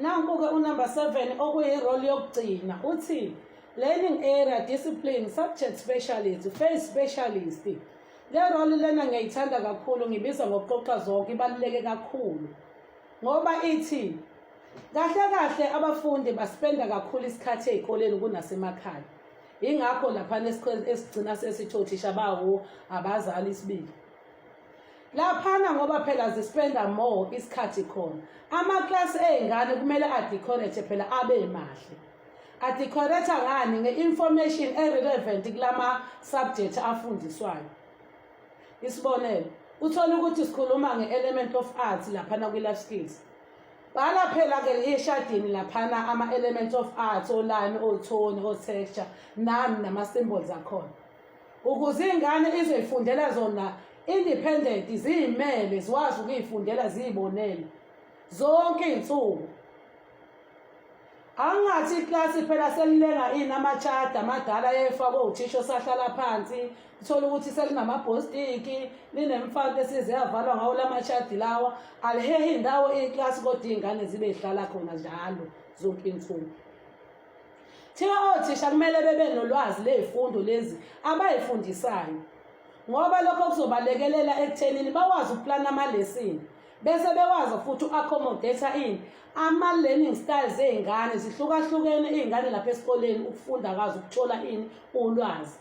Nanku-ke unumber 7 okuyirole yokugcina uthi learning area discipline subject specialist face specialist. Le role lena ngiyayithanda kakhulu, ngibiza ngokuxoxa zonke, ibaluleke kakhulu ngoba ithi kahle kahle abafundi baspenda kakhulu isikhathi ezikoleni kunasemakhaya. Ingakho lapha esigcina sesithi othisha bawo abazali isibili. Laphana ngoba phela zispenda more isikhathi khona. Amaklasi ey'ngane kumele adecorate phela abe mahle. Adecorate ngani? Nge-information e-relevant kulama subject afundiswayo. Isibonelo, uthola ukuthi sikhuluma nge-element of arts laphana kwi-life skills. Bhala phela-ke eshadini laphana ama-element of arts, oline, otone, o-texture, nani nama-symbols akhona. Ukuze iy'ngane izoyifundela zona independent, ziy'mele, zikwazi ukuy'fundela ziy'bonele zonke iy'nsuku. Angathi iklasi phela selilenga amachati amadala efakwe uthisha osahlala phansi, uthola ukuthi selinamabhostiki, linemfanto esiziyavalwa ngawo lamachati lawa, alihehe indawo iklasi kodwa iy'ngane zibe zihlala khona njalo zonke iy'nsuku. Thiwa othisha kumele bebe nolwazi ley'fundo lezi abay'fundisayo, ngoba lokho kuzobalekelela ekuthenini bakwazi ukuplana ama-lesson, bese bekwazi futhi uku-accommodate ama-learning styles ey'ngane. Zihlukahlukene iy'ngane lapha esikoleni ukufunda kazi ukuthola ulwazi.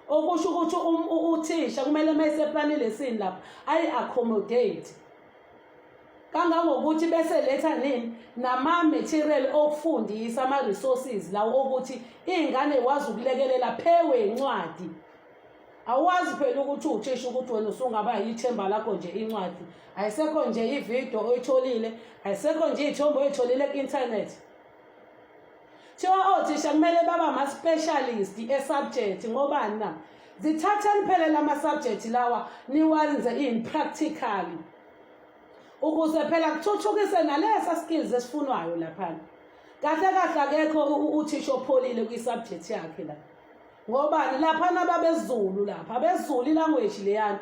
Okusho ukuthi uthisha kumele uma eseplana i-lesson lapha ayi-accommodate kangangokuthi bese letha nama-material okufundisa, ama-resources lawo okuthi iy'ngane wazi ukulekelela phewe incwadi. Awazi phela ukuthi uthisha ukuthi wena usungaba yithemba lakho nje incwadi, ayisekho nje ividiyo oyitholile, ayisekho nje iy'thombe oyitholile ku-internet. Thiwa othisha kumele baba ama-specialist e-subject. Ngobani na? Zithatheni phela lama-subject lawa niwenze practically ukuze phela kuthuthukise nalesa skills esifunwayo laphana. Kahle kahle akekho uthisha opholile kwi-subject yakhe la. Ngobani? Laphana babezulu lapha, abezulu ilanguage leyana.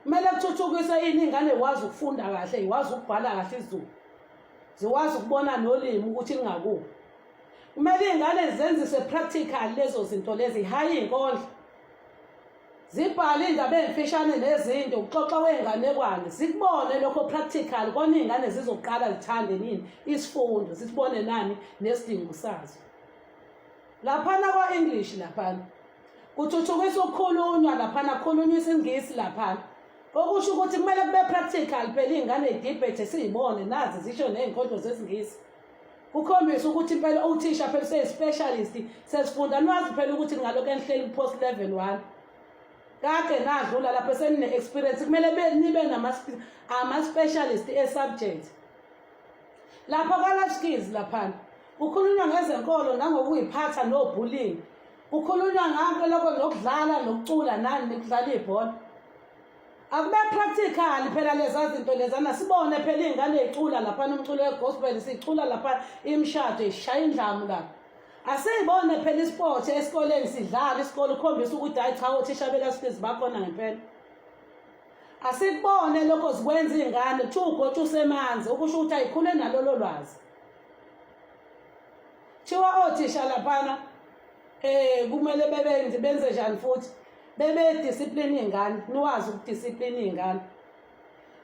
Kumele kuthuthukise iy'ngane wazi ukufunda kahle, iwazi ukubhala kahle isiZulu, ziwazi ukubona nolimi ukuthi lingakuphi. Kumele iy'ngane zenzise practical lezo zinto lezi, hhayi iy'nkondlo. Zibhale iy'ndaba ey'mfishane nezinto, ukuxoxa kwey'nganekwane, zikubone lokho practical, kona iy'ngane zizoqala zithande isifundo, zisibone nani nesidingo sazo. Laphana kwa-English laphana kuthuthukisa ukukhulunywa laphana, kukhulunywa isiNgisi laphana. Okusho ukuthi kumele kube practical phela iy'ngane ey'debate siy'bone nazi zisho ney'nkondlo zesiNgisi. Kukhombisa ukuthi phela uthisha phela seyi-specialist, sesifunda nwazi phela ukuthi ngalokho enihleli ku-post level 1. Kade nadlula lapho senine-experience, kumele nibe ama-specialist e-subject. Lapha kwa-life skills laphana kukhulunywa ngezenkolo nangokuy'phatha no-bullying. Kukhulunywa ngakho lokho nokudlala nokucula nani nikudlala ibhola. Akube practical phela leza zinto lezana, sibone phela iy'ngane ey'cula laphana umculo we-gospel, sicula lapha imishado ishaya indlamu lapha. Asiyibone phela isport esikoleni sidlala isikole ukhombisa ukuthi hayi cha othisha bela-skills bakhona ngempela. Asikubone lokho zikwenza iy'ngane kuthiwa ugotsha usemanzi, okusho ukuthi ayikhule nalolo lwazi. Thiwa othisha laphana kumele benze njani futhi? Bebe-discipline iy'ngane, niwazi ukudiscipline iy'ngane.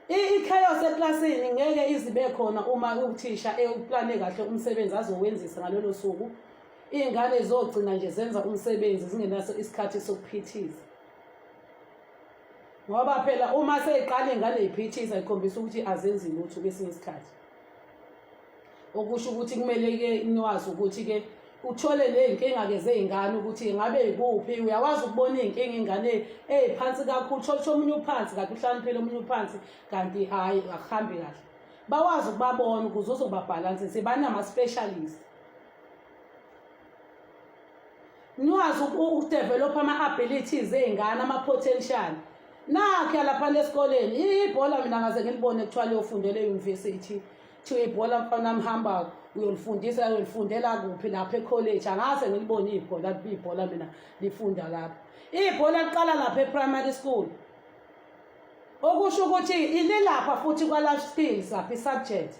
I-chaos eklasini ngeke izibe khona uma uthisha uplane kahle umsebenzi azowenzisa ngalolo suku. Iy'ngane zizogcina nje zenza umsebenzi zingenaso isikhathi sokuphithiza. Ngoba phela uma seyiqala iy'ngane y'phithiza ikhombisa ukuthi azenzi lutho kwesinye isikhathi. Okusho ukuthi kumele-ke niwazi ukuthi-ke uthole ney'nkinga-ke zey'ngane ukuthi ngabe yikuphi. Uyakwazi ukubona iy'nkinga iy'ngane ey'phansi kakhulu, uthole omunye uphansi kanti uhlaniphile omunye uphansi kanti hhayi akuhambi kahle. Bawazi ukubabona ukuze uzobabhalansisa, banama-specialist. Niwazi ukudevelopha ama-abilities ey'ngane, ama-potential. Nakhe laphana esikoleni ibhola mina ngaze ngilibone kuthiwa liyofundela e-university. Kuthiwa ibhola mfana mhamba uyolifundela kuphi lapha e-college. Angase ngilibone ibhola mina lifunda lapha. Ibhola liqala lapha e-primary school. Okusho ukuthi ililapha futhi kwa-life skills lapha i-subject.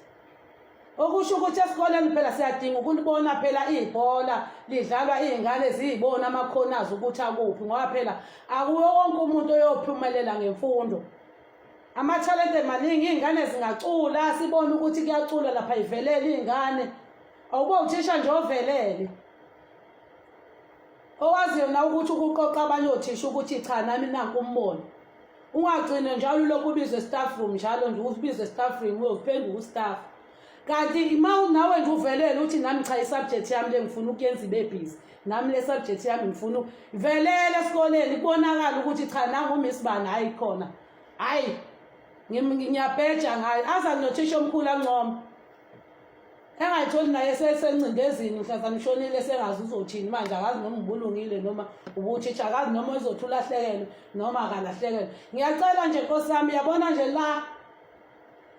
okusho ukuthi esikoleni phela siyadinga ukulibona phela ibhola lidlalwa iy'ngane ziyibona amakhonazi ukuthi akuphi ngoba phela akuwo wonke umuntu oyophumelela ngemfundo. Amathalente maningi, iy'ngane zingacula sibone ukuthi kuyacula lapha ivelele iy'ngane. Awubo uthisha nje ovelele owaziyo na ukuthi ukuqoqa abanye othisha ukuthi cha nami nanku umbono. Ungagcine njalo lokhu ubizwe staff room njalo nje ubizwe staff room uyophenduka ustaff. Kanti nawe nje uvelele uthi nami cha isubject yami le ngifuna ukuyenza ibe busy. Nami le subject yami ngifuna velele esikoleni kubonakala ukuthi cha nangu Miss Bani hayi khona. Hayi ngiyabheja ngayo aza nothisha omkhulu ancoma. Engayitholi naye sesencindezini mhlawumbe ngishonile sengazi uzothini manje akazi noma ngibulungile noma ubuthisha akazi noma uzothula hlekelwe noma akalahlekelwe. Ngiyacela nje Nkosi yami yabona nje la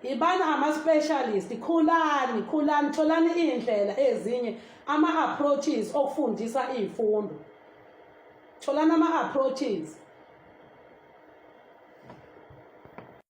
ibana ama-specialist khulani tholani iy'ndlela ezinye ama-approaches okufundisa iy'fundo. Tholani ama-approaches